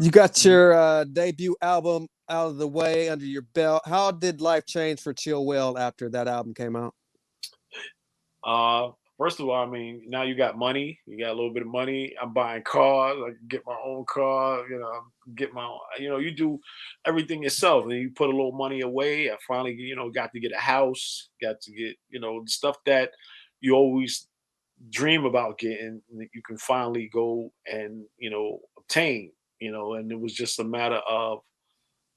You got your debut album out of the way under your belt. How did life change for Chill Will after that album came out? Uh, First of all, I mean, now you got money. You got a little bit of money. I'm buying cars. I can get my own car. Get my. You do everything yourself, and you put a little money away. I finally, got to get a house. Got to get, stuff that you always dream about getting. That you can finally go and obtain. And it was just a matter of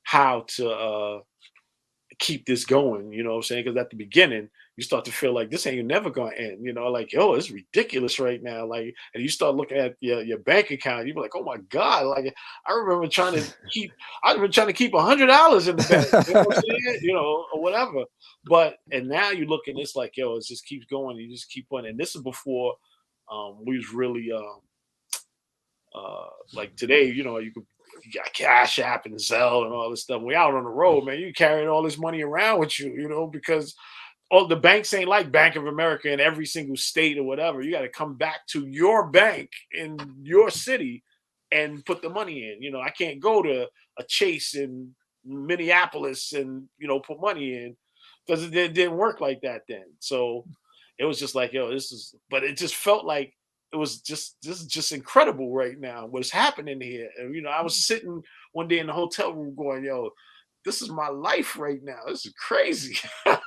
how to keep this going, you know what I'm saying? Because at the beginning, you start to feel like this ain't never gonna end, like, yo, it's ridiculous right now. Like, and you start looking at your bank account, you be like, oh my God. Like I remember trying to keep $100 in the bank, you know what I'm saying? Or whatever. And now you look and it's like, yo, it just keeps going, you just keep on. And this is before we was really like today, you got Cash App and Zelle and all this stuff. We out on the road, man. You carrying all this money around with you, because all the banks ain't like Bank of America in every single state or whatever. You got to come back to your bank in your city and put the money in. I can't go to a Chase in Minneapolis and put money in because it didn't work like that then. So it was just like, yo, this is. But it just felt like it was just this is just incredible right now. What's happening here? And I was sitting one day in the hotel room going, yo, this is my life right now. This is crazy. I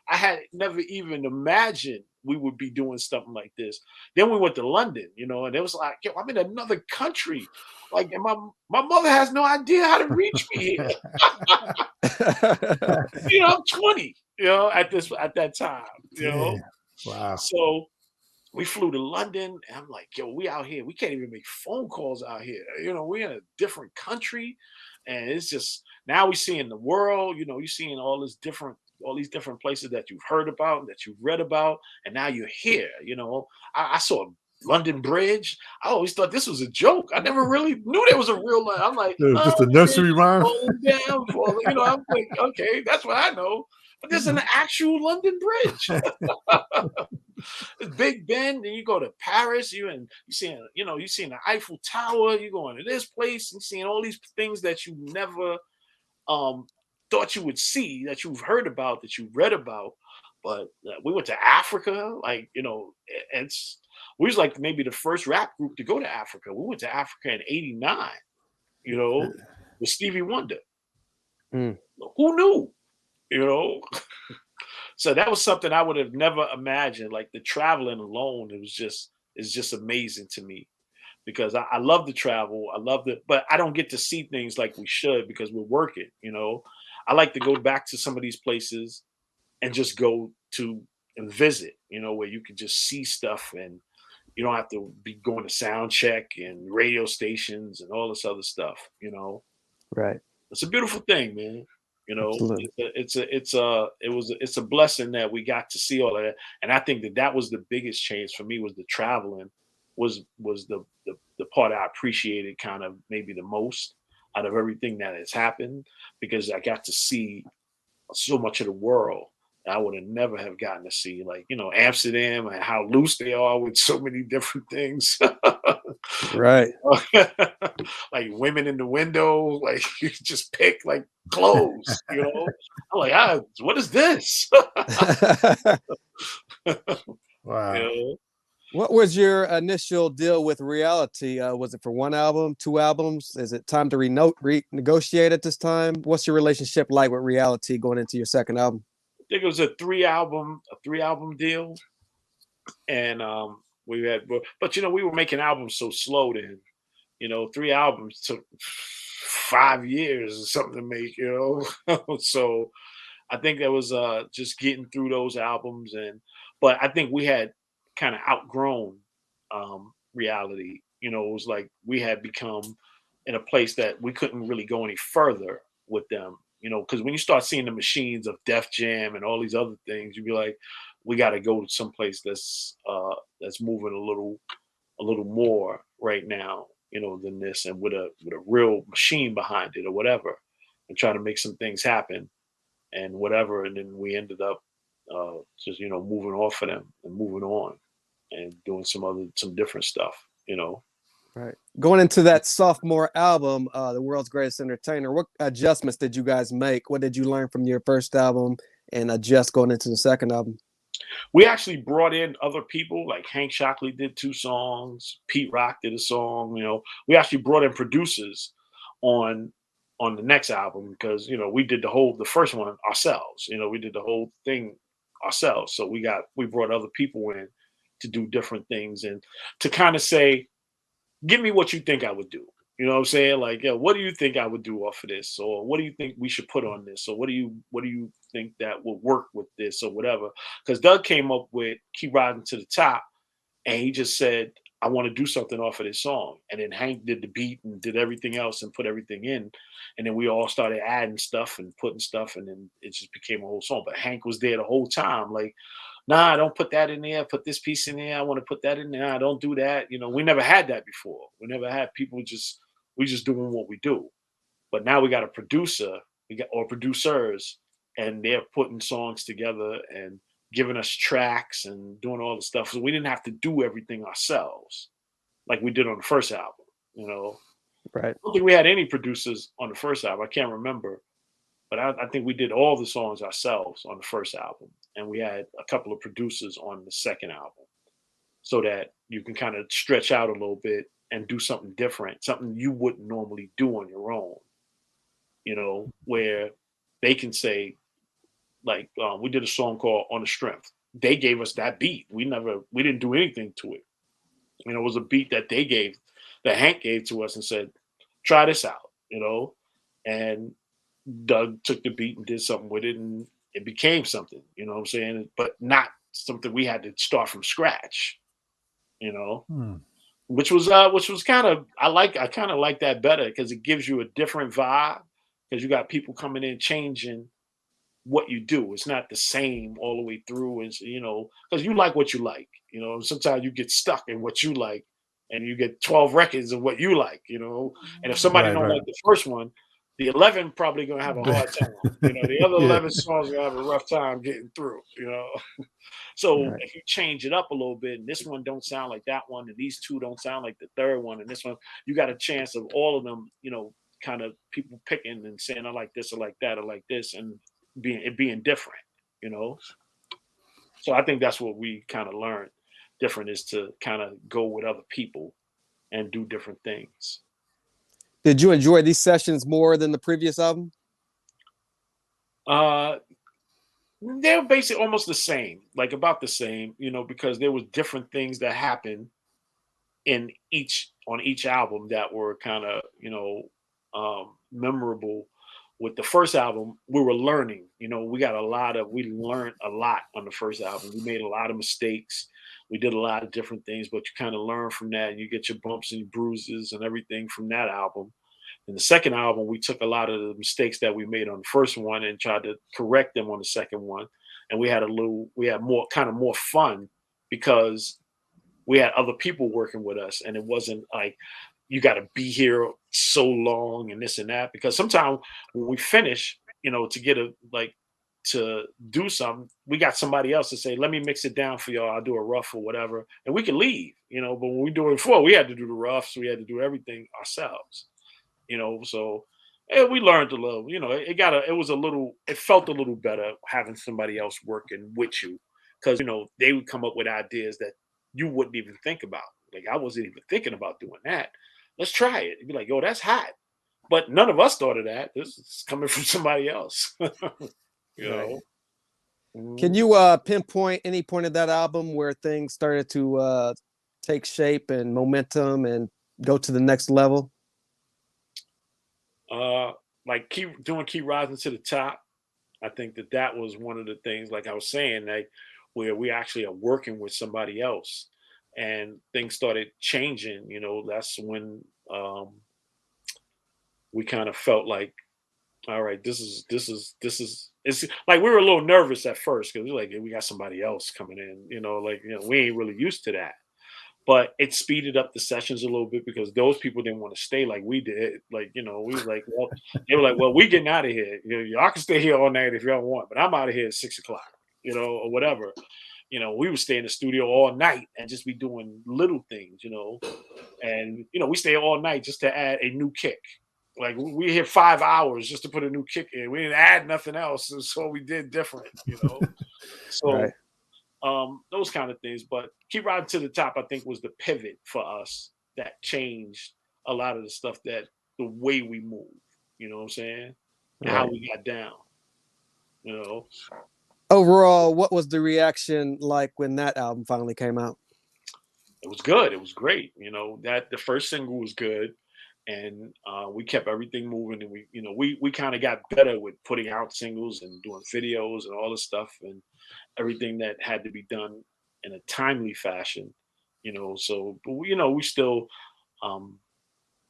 had never even imagined we would be doing something like this. Then we went to London, and it was like, yo, I'm in another country. Like, and my mother has no idea how to reach me here. I'm 20, at that time, Yeah. Wow. So we flew to London, and I'm like, yo, we out here. We can't even make phone calls out here. We're in a different country, and it's just now we seeing the world. You're seeing all these different places that you've heard about, that you've read about, and now you're here. I saw London Bridge. I always thought this was a joke. I never really knew there was a real line. I'm like, It was oh, just a bridge nursery rhyme. falling down, falling. I'm like, okay, that's what I know. But there's an actual London Bridge. It's Big Ben, then you go to Paris, you seeing the Eiffel Tower, you going to this place, and seeing all these things that you never um thought you would see, that you've heard about, that you read about. But we went to Africa, like it's we was like maybe the first rap group to go to Africa. We went to Africa in '89, you know, with Stevie Wonder. Mm. Who knew? You know, so that was something I would have never imagined. Like the traveling alone, it's just amazing to me because I love to travel. I love the, but I don't get to see things like we should because we're working. I like to go back to some of these places and just go to and visit. Where you can just see stuff and you don't have to be going to sound check and radio stations and all this other stuff. Right. It's a beautiful thing, man. Absolutely. It's a blessing that we got to see all of that, and I think that was the biggest change for me was the traveling, was the part I appreciated kind of maybe the most out of everything that has happened because I got to see so much of the world that I would have never have gotten to see, like Amsterdam and how loose they are with so many different things. Right. Like women in the window, like you just pick like clothes. I'm like, what is this? you Wow. know? What was your initial deal with Reality? Was it for one album, two albums? Is it time to renegotiate at this time? What's your relationship like with Reality going into your second album? I think it was a three album deal, and we had, but we were making albums so slow then. Three albums took 5 years or something to make. So I think that was just getting through those albums, but I think we had kind of outgrown Reality. It was like we had become in a place that we couldn't really go any further with them. Because when you start seeing the machines of Def Jam and all these other things, you'd be like, we got to go to some place that's moving a little more right now, than this, and with a real machine behind it or whatever, and try to make some things happen and whatever. And then we ended up just moving off of them and moving on and doing some different stuff. Right. Going into that sophomore album, The World's Greatest Entertainer, what adjustments did you guys make? What did you learn from your first album and adjust going into the second album? We actually brought in other people, like Hank Shockley did 2 songs, Pete Rock did a song, we actually brought in producers on on the next album because, we did the first one ourselves. We did the whole thing ourselves. So we brought other people in to do different things and to kind of say, give me what you think I would do. You know what I'm saying? Like, yeah, what do you think I would do off of this? Or what do you think we should put on this? Or what do you think that would work with this or whatever? Because Doug came up with Keep Rising to the Top and he just said, I want to do something off of this song. And then Hank did the beat and did everything else and put everything in. And then we all started adding stuff and putting stuff, and then it just became a whole song. But Hank was there the whole time, like, nah, don't put that in there. Put this piece in there. I want to put that in there. Nah, don't do that. We never had that before. We never had people we just doing what we do. But now we got a producer, or producers, and they're putting songs together and giving us tracks and doing all the stuff. So we didn't have to do everything ourselves like we did on the first album. Right. I don't think we had any producers on the first album. I can't remember, but I think we did all the songs ourselves on the first album, and we had a couple of producers on the second album, so that you can kind of stretch out a little bit and do something different, something you wouldn't normally do on your own. Where they can say, like, we did a song called "On the Strength." They gave us that beat. We didn't do anything to it. It was a beat that that Hank gave to us and said, "Try this out." And Doug took the beat and did something with it, and it became something. You know what I'm saying? But not something we had to start from scratch. You know, Hmm. which was kind of I kind of like that better because it gives you a different vibe because you got people coming in changing what you do. It's not the same all the way through, and because you like what you like. Sometimes you get stuck in what you like, and you get 12 records of what you like. And if somebody Right, don't right. like the first one, the 11 probably gonna have a hard time. The other Yeah. 11 songs gonna have a rough time getting through. So Right. if you change it up a little bit, and this one don't sound like that one, and these two don't sound like the third one, and this one, you got a chance of all of them, kind of people picking and saying, I like this, I like that, I like this, and being different, you know. So I think that's what we kind of learned. Different is to kind of go with other people and do different things. Did you enjoy these sessions more than the previous album? Uh they're basically almost the same, like about the same, because there was different things that happened on each album that were kind of memorable. With the first album we were learning, we learned a lot on the first album. We made a lot of mistakes, we did a lot of different things, but you kind of learn from that and you get your bumps and your bruises and everything from that album. In the second album we took a lot of the mistakes that we made on the first one and tried to correct them on the second one, and we had more fun because we had other people working with us, and it wasn't like you got to be here so long and this and that. Because sometimes when we finish, to get to do something, we got somebody else to say, "Let me mix it down for y'all. I'll do a rough or whatever," and we can leave. But when we do it before, we had to do the roughs. We had to do everything ourselves. So we learned a little. It felt a little better having somebody else working with you because they would come up with ideas that you wouldn't even think about. Like I wasn't even thinking about doing that. Let's try it. You'd be like, yo, that's hot. But none of us thought of that. This is coming from somebody else. you Right. know. Can Mhm. you pinpoint any point of that album where things started to take shape and momentum and go to the next level? Uh like keep rising to the top. I think that was one of the things, like I was saying, like where we actually are working with somebody else and things started changing, that's when we kind of felt like, all right, this is it's like we were a little nervous at first because we're like, "Hey, we got somebody else coming in, we ain't really used to that." But it speeded up the sessions a little bit because those people didn't want to stay like we did. Like, we was like, well, they were like, well, we getting out of here. Y'all can stay here all night if y'all want, but I'm out of here at 6 o'clock, or whatever. you know, we would stay in the studio all night and just be doing little things, you know. And you know, we stay all night just to add a new kick. Like we hit 5 hours just to put a new kick in. We didn't add nothing else, and so we did different, you know. Right. So those kind of things. But Keep Riding to the Top, I think, was the pivot for us that changed a lot of the stuff that the way we move. You know what I'm saying? And how Right. we got down. You know, Overall, what was the reaction like when that album finally came out? it was good. It was great. You know, that the first single was good, and we kept everything moving. And we, you know, we kind of got better with putting out singles and doing videos and all this stuff and everything that had to be done in a timely fashion. You know, so but we, you know, we still um,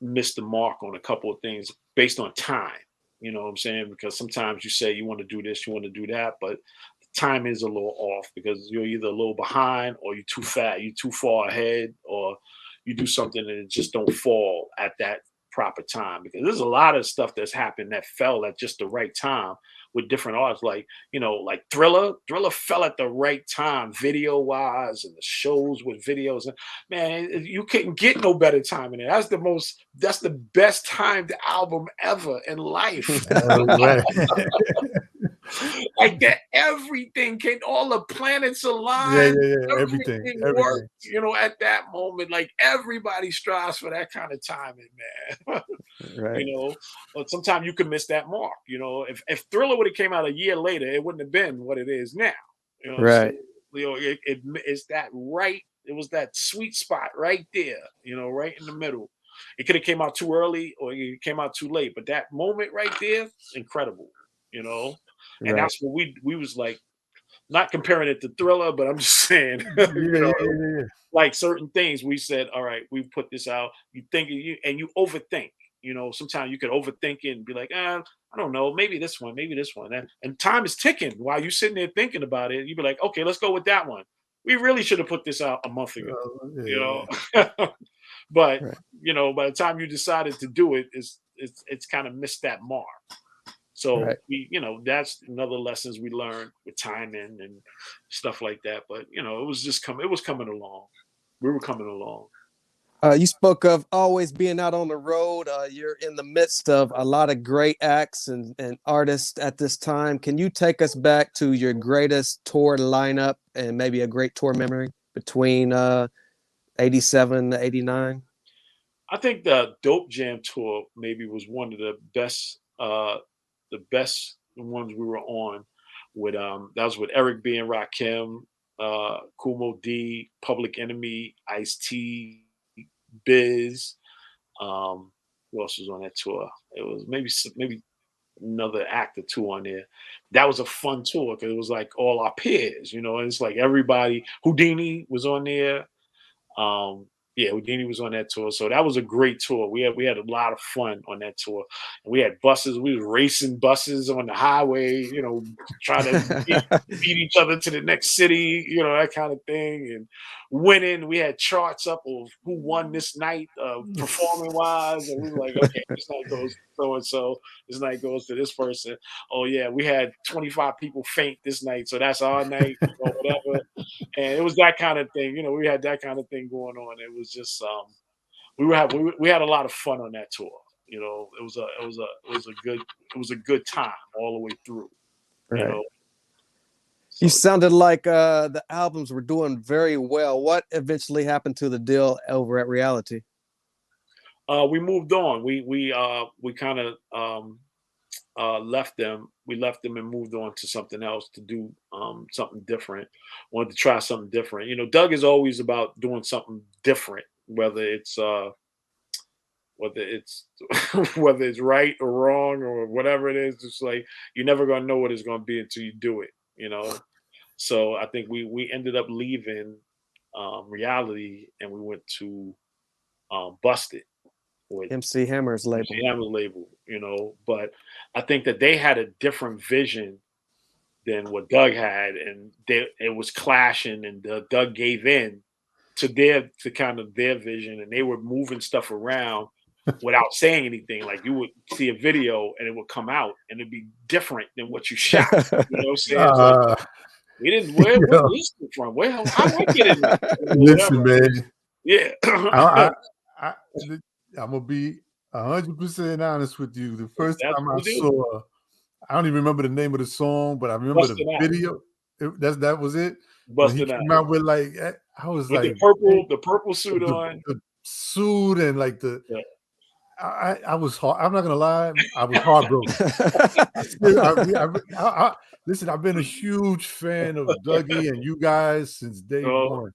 missed the mark on a couple of things based on time. You know what I'm saying? Because sometimes you say you want to do this, you want to do that, but the time is a little off because you're either a little behind or you're too fat, you're too far ahead, or you do something and it just don't fall at that proper time. Because there's a lot of stuff that's happened that fell at just the right time with different artists. Like, you know, like Thriller fell at the right time, video wise, and the shows with videos. And man, you couldn't get no better time in it. That's the best timed album ever in life. Right. Like that, everything came, all the planets Yeah, aligned, yeah, yeah. Everything, everything everything. worked, you know, at that moment. Like everybody strives for that kind of timing, man. Right. You know, but sometimes you could miss that mark. You know, if Thriller would have came out a year later, it wouldn't have been what it is now. You know, so Right. you know, it's that right. It was that sweet spot right there. You know, right in the middle. It could have came out too early or it came out too late, but that moment right there, incredible. You know, and Right. that's what we was like. Not comparing it to Thriller, but I'm just saying, you Yeah, know, yeah, yeah, yeah, yeah. like certain things we said, all right, we put this out. You think you and you overthink. You know, sometimes you could overthink it and be like, I don't know, maybe this one, maybe this one. And time is ticking while you're sitting there thinking about it. You'd be like, okay, let's go with that one. We really should have put this out a month ago, Yeah, you yeah, know. But Right. you know, by the time you decided to do it, it's kind of missed that mark. So Right. we, you know, that's another lessons we learned with timing and stuff like that. But you know, it was coming along. We were coming along. You spoke of always being out on the road. You're in the midst of a lot of great acts and artists at this time. Can you take us back to your greatest tour lineup and maybe a great tour memory between 87 to 89? I think the Dope Jam tour maybe was one of the best ones we were on with that was with Eric B and Rakim, Kumo D, Public Enemy, Ice T, Biz. Who else was on that tour? It was maybe another act or two on there. That was a fun tour because it was like all our peers, you know, and it's like everybody. Houdini was on there. Um, yeah, Houdini was on that tour, so that was a great tour. We had a lot of fun on that tour. We had buses. We was racing buses on the highway, you know, trying to beat each other to the next city, you know, that kind of thing, and winning. We had charts up of who won this night, performing wise, and we were like, okay, this night goes so and so, this night goes to this person. Oh yeah, we had 25 people faint this night, so that's our night, or whatever. And it was that kind of thing. You know, we had that kind of thing going on. It was just we had a lot of fun on that tour. You know, it was a good time all the way through. You Right. know, You so sounded like the albums were doing very well. What eventually happened to the deal over at Reality? we moved on. We kind of left them. We left them and moved on to something else to do something different. Wanted to try something different. You know, Doug is always about doing something different, whether it's whether it's right or wrong or whatever it is. It's like you're never gonna know what it's gonna be until you do it. You know. So I think we ended up leaving reality and we went to Busted with MC Hammer's label. MC Hammer's label, you know. But I think that they had a different vision than what Doug had, and it was clashing, and Doug gave in to kind of their vision, and they were moving stuff around without saying anything. Like you would see a video and it would come out and it'd be different than what you shot. You know what I'm saying? It's like Uh, We didn't. Where Yo, you listening from? Where? How I get in there? listen, Whatever. man. Yeah. I, I, I, I'm gonna be 100% honest with you. The first That's time I what we do. saw, I don't even remember the name of the song, but I remember the Busting out. video. That was it. When he Busting out. came out with like, I was With like, the purple suit on. the suit and like the. Yeah. I was hard. I'm not gonna lie. I was heartbroken. Listen, I've been a huge fan of Dougie and you guys since day Oh, one.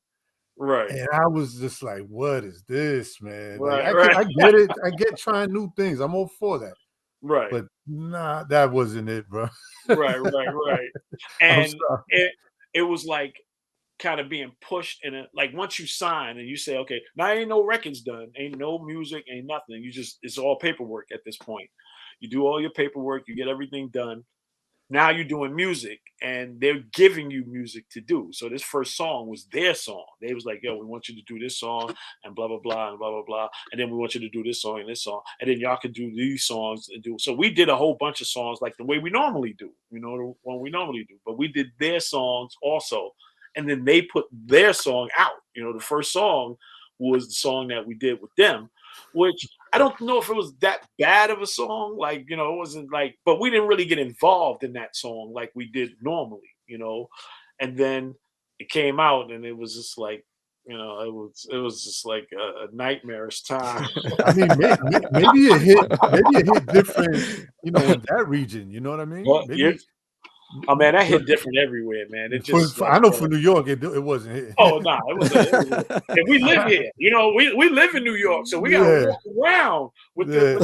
right. And I was just like, what is this, man? Like, Right. I get it. I get trying new things. I'm all for that. Right. But nah, that wasn't it, bro. Right. I'm And sorry. it was like kind of being pushed in it. Like once you sign and you say, okay, now ain't no records done, ain't no music, ain't nothing. You just it's all paperwork at this point. You do all your paperwork, you get everything done. Now you're doing music and they're giving you music to do. So this first song was their song. They was like, yo, we want you to do this song and blah, blah, blah, and blah, blah, blah. And then we want you to do this song and this song. And then y'all can do these songs and do. So we did a whole bunch of songs like the way we normally do, the one we normally do. But we did their songs also. And then they put their song out. The first song was the song that we did with them, which I don't know if it was that bad of a song. Like, it wasn't like, but we didn't really get involved in that song like we did normally, And then it came out and it was just like, it was just like a nightmarish time. I mean, maybe it hit different, in that region. You know what I mean? Well, Maybe. Oh man, that hit different everywhere, man. It just I know for New York, it wasn't hitting. Oh no, it was. And we live here, we live in New York, so we gotta walk around with the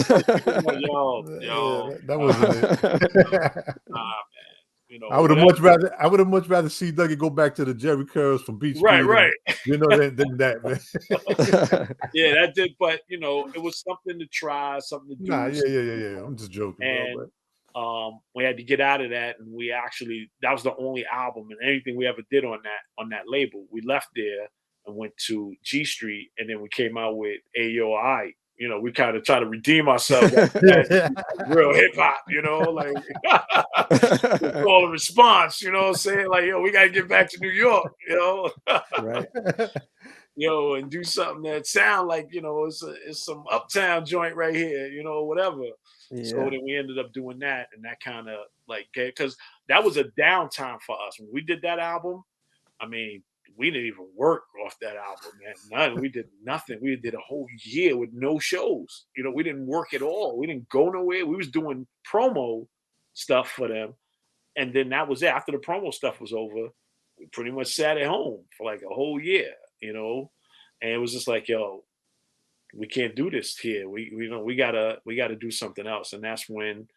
like, yo. That wasn't it. Nah, man. I would have much rather see Dougie go back to the Jerry Curls from Beach Street, right. than that, man. Yeah, that did, but it was something to try, something to do. Nah, yeah. I'm just joking, and, bro. we had to get out of that, and that was the only album and anything we ever did on that label. We left there and went to G Street, and then we came out with Ayo I. We kind of try to redeem ourselves real hip hop, like call a response, saying like, yo, we gotta get back to New York, right. And do something that sound like, it's some uptown joint right here, whatever. Yeah. So then we ended up doing that, and that kind of like, because that was a downtime for us when we did that album. I mean, we didn't even work off that album, man. We did nothing. We did a whole year with no shows. We didn't work at all. We didn't go nowhere. We was doing promo stuff for them, and then that was it. After the promo stuff was over, we pretty much sat at home for like a whole year, and it was just like, yo, we can't do this here. We gotta do something else. And that's when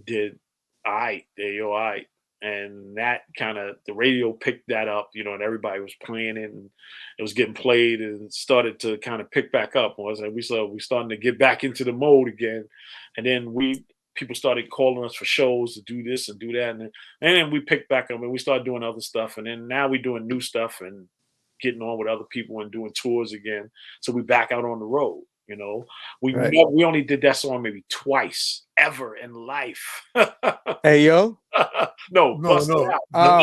did Ayo I. And that kind of the radio picked that up, and everybody was playing it and it was getting played and started to kind of pick back up. We starting to get back into the mode again. And then people started calling us for shows to do this and do that. And then we picked back up and we started doing other stuff. And then now we're doing new stuff and getting on with other people and doing tours again. So we back out on the road, we only did that song maybe twice ever in life. Ayo? No. Oh.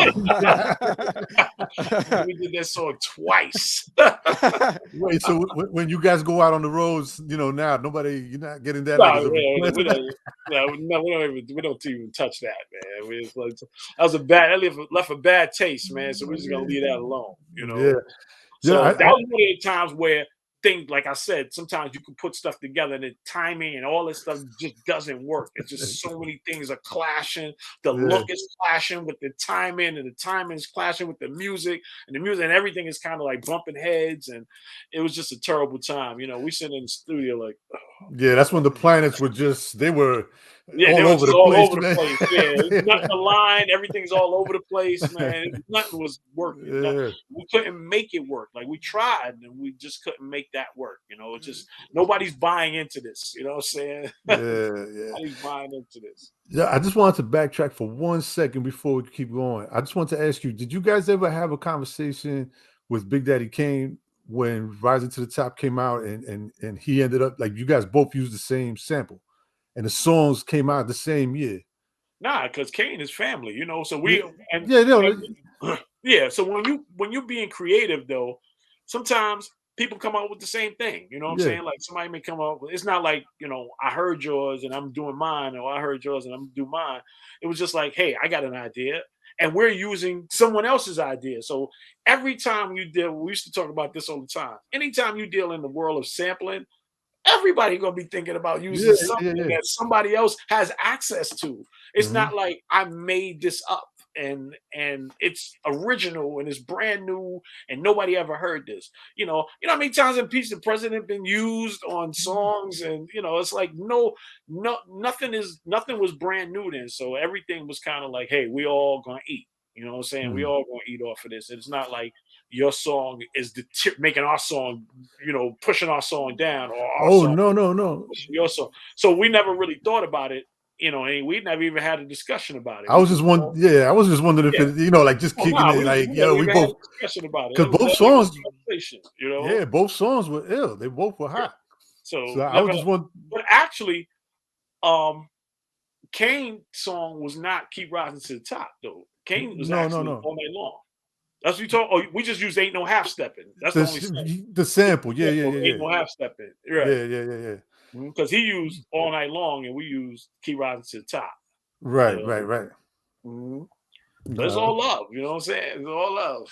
We did that song twice. Wait, so when you guys go out on the roads, now you're not getting that. We don't even touch that, man. That left a bad taste, man. So we're just gonna leave that alone, Yeah. So that was one of the times where things, like I said, sometimes you can put stuff together and the timing and all this stuff just doesn't work. It's just so many things are clashing. The look is clashing with the timing, and the timing is clashing with the music, and everything is kind of like bumping heads. And it was just a terrible time. We sitting in the studio like, yeah, that's when the planets were they were all over the place. Yeah, nothing aligned. Everything's all over the place, man. Nothing was working. Yeah. We couldn't make it work. Like we tried, and we just couldn't make that work. It's just nobody's buying into this. You know what I'm saying? Yeah. Nobody's buying into this. Yeah, I just wanted to backtrack for 1 second before we keep going. I just want to ask you: did you guys ever have a conversation with Big Daddy Kane when Rising to the Top came out, and he ended up like you guys both used the same sample? And the songs came out the same year. Nah, because Kane is family, you know. So Yeah, we and, yeah, no, and yeah. So when you being creative though, sometimes people come up with the same thing. You know what I'm yeah. saying? Like somebody may come up with. It's not like I heard yours and I'm doing mine, or I heard yours and I'm doing mine. It was just like, hey, I got an idea, and we're using someone else's idea. So every time you deal, we used to talk about this all the time. Anytime you deal in the world of sampling, everybody gonna be thinking about Yeah, using yeah, something yeah. that somebody else has access to. It's Hmm. not like I made this up and it's original and it's brand new and nobody ever heard this. You know how many times in Peace the President been used on songs, and it's like nothing was brand new then. So everything was kind of like, hey, we all gonna eat. You know what I'm saying? We Mm. all gonna eat off of this. It's not like your song is the tip making our song, pushing our song down, or our Oh, song no, no, no. pushing your song. So we never really thought about it, and we never even had a discussion about it. I We was just just one. Yeah, I was just wondering if yeah. it, like just Oh kicking no, it, like, we never yo, we even had a both, discussion about it. That because was both never even songs, a conversation. yeah, both songs were ill. They both were Yeah. hot. So So I was never, just one. but actually, um, Kane song was not "Keep Rising to the Top" though. Kane was No, no, actually no. "All Night Long." That's what you talk. Oh, we just used "Ain't No Half Stepping." That's the only song. The sample. Yeah, yeah, yeah, Ain't yeah, no half stepping, right? yeah, yeah, yeah, yeah. Because he used "All Night Long" and we used "Keep Rising to the Top." You Right, know, right, right. Mhm. But it's No. all love. You know what I'm saying? It's all love.